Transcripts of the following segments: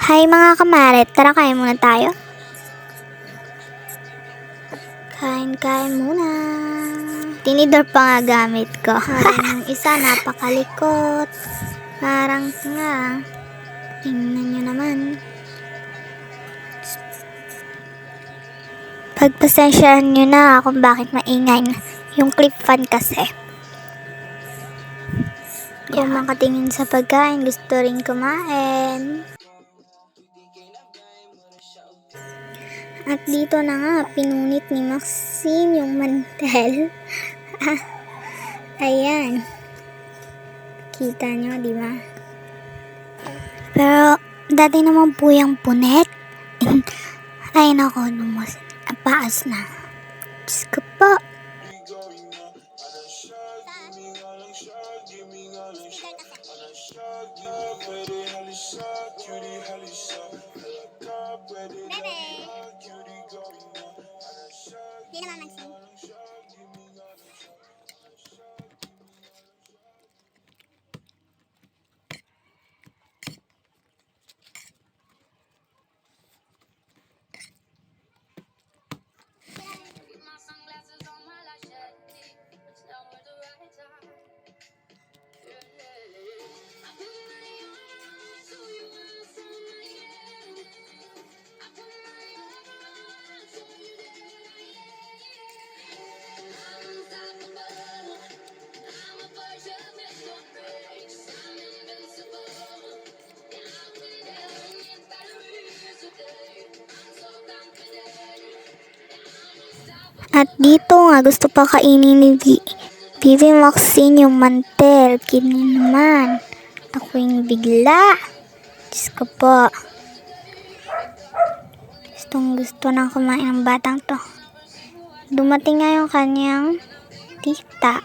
Hi mga kamaret, tara kain muna tayo. Kain muna. Tinidor pa nga gamit ko. Yung isa napakalikot. Parang nga. Tingnan nyo naman. Pagpasensyahan nyo na kung bakit maingay. Yung clip fan kasi. Kung makatingin sa pagkain, gusto rin kumain. At dito na nga, pinunit ni Maxine yung mantel. Ayan. Kita nyo, di ba? Pero, dati naman po yung punet. Ay nako, paas na. Diyos ko po. Di naman Maxine. At dito nga, gusto pa kainin ni Vivi Maxine yung mantel. Kini naman. Ako yung bigla. Diyos ko po. Gusto na kumain ng batang to. Dumating nga yung kanyang tita.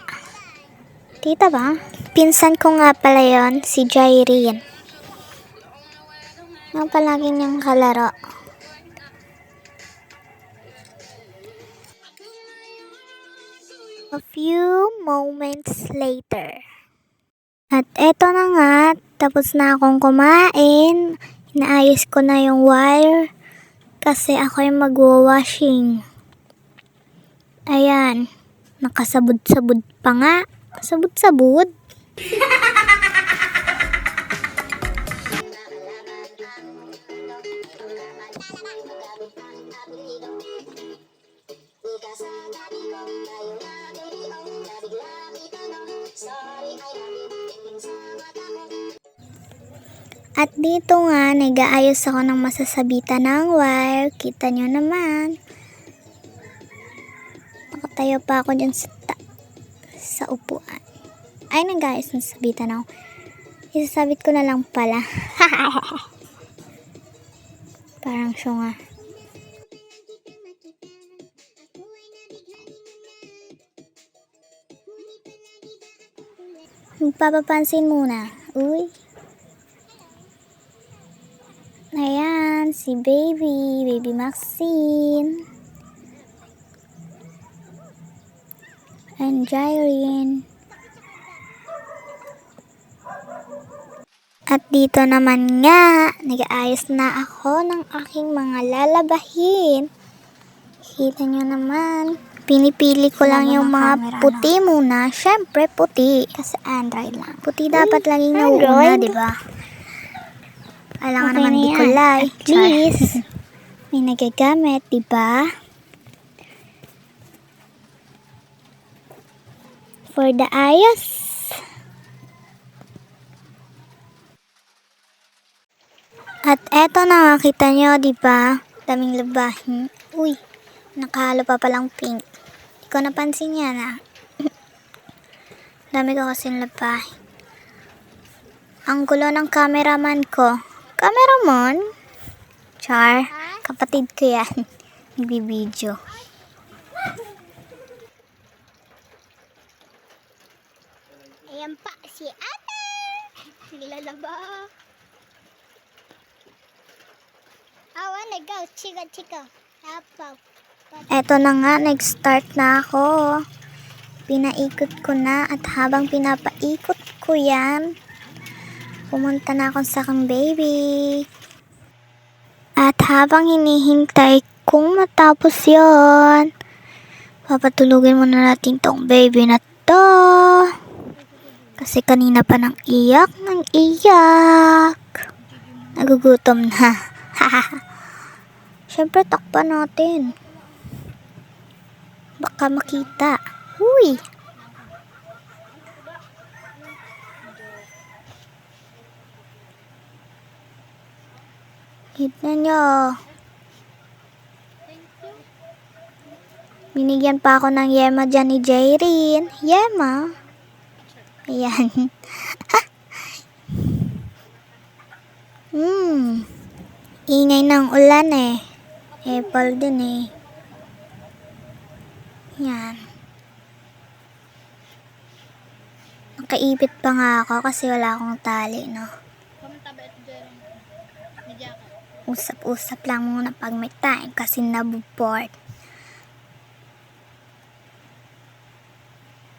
Tita ba? Pinsan ko nga pala yon, si Jairine. Yung palagi niyang kalaro. A few moments later. At eto na nga, tapos na akong kumain. Inaayos ko na yung wire kasi ako yung magwa-washing. Ayan, nakasabud-sabud pa nga. Sabud-sabud. At dito nga, nag-aayos ako ng masasabitan ng wire. Kita nyo naman. Nakatayo pa ako dyan sa upuan. Ay, nag-aayos ng sabitan ako. Isasabit ko na lang pala. Parang siya nga. Magpapapansin muna. Uy. Ayan, si Baby Maxine. And Jairine. At dito naman nga, nag-aayos na ako ng aking mga lalabahin. Kita nyo naman. Pinipili ko lang yung mga puti muna. Syempre, puti. Kasi Android lang. Puti dapat laging nauuna, di ba? Kailangan naman di kulay. Please. May nagagamit, di ba? For the ayos. At eto na, kita nyo, di ba? Daming labahin. Uy, nakahalo pa palang pink. Hindi ko napansin yan, ah. Dami ko kasing labahin. Ang gulo ng cameraman ko. Cameraman? Char, kapatid ko yan. Nagbibideo. Ayan pa, si ate. Nilalaba. Awa, nagaw. Chika. Hapaw. Eto na nga, nag-start na ako. Pinaikot ko na at habang pinapaikot ko yan, pumunta na ako sa aking baby. At habang hinihintay kung matapos yon, papatulugin muna natin tong baby na to. Kasi kanina pa nang iyak ng iyak. Nagugutom na. Siyempre takpan natin. Baka makita. Huy! Kita nyo. Binigyan pa ako ng yema dyan ni Jairin. Yema. Ayan. Ingay ng ulan eh. Apple din eh. Yan. Nakaipit pa nga ako kasi wala akong tali, no? Usap-usap lang muna pag may time kasi nabu-bored.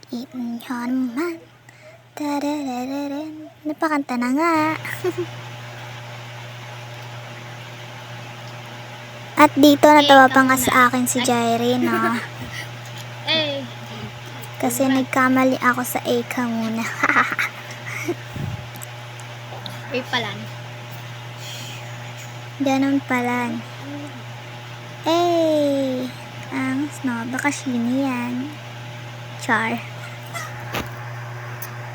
Itin nyo naman. Tararararan. Napakanta na nga. At dito natawa pa nga sa akin si Jairin, no? Kasi nagkamali ako sa Eka muna. Palan. Ganon pala. Ang snow. Baka shini yan. Char.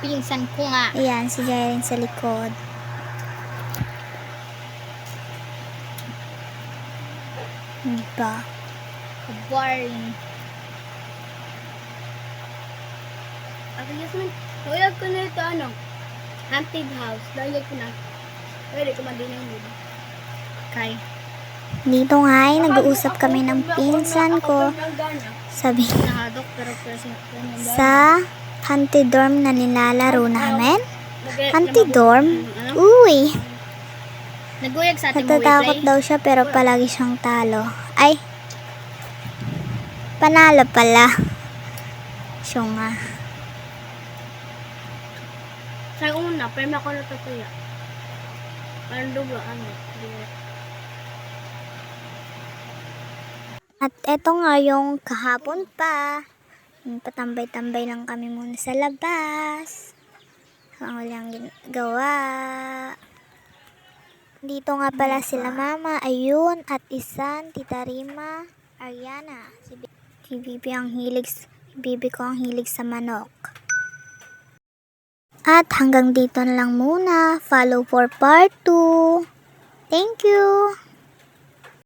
Pinsan ko nga. Ayan, si Jairin sa likod. Diba? Boring. Ako Yasmin, nahuyag ko na ito haunted house. Nahuyag ko na. Pwede ko madinay mo. Kay. Dito nga ay nag-uusap kami ng pinsan ko. Sabi Nakadok pero sa haunted dorm na nilalaro namin. Haunted dorm? Uy! Naguyag sa ating Natatakot daw siya pero palagi siyang talo. Ay! Panalo pala. Siya nga. Sa una, pero ako natutuya. Parang dugo, At eto nga yung kahapon pa. Patambay-tambay lang kami muna sa labas. Ang walang ginagawa. Dito nga pala sila mama, Ayun, at Isan, Tita Rima, Ariana. Si Bibi ko ang hilig sa manok. At hanggang dito na lang muna. Follow for part 2. Thank you!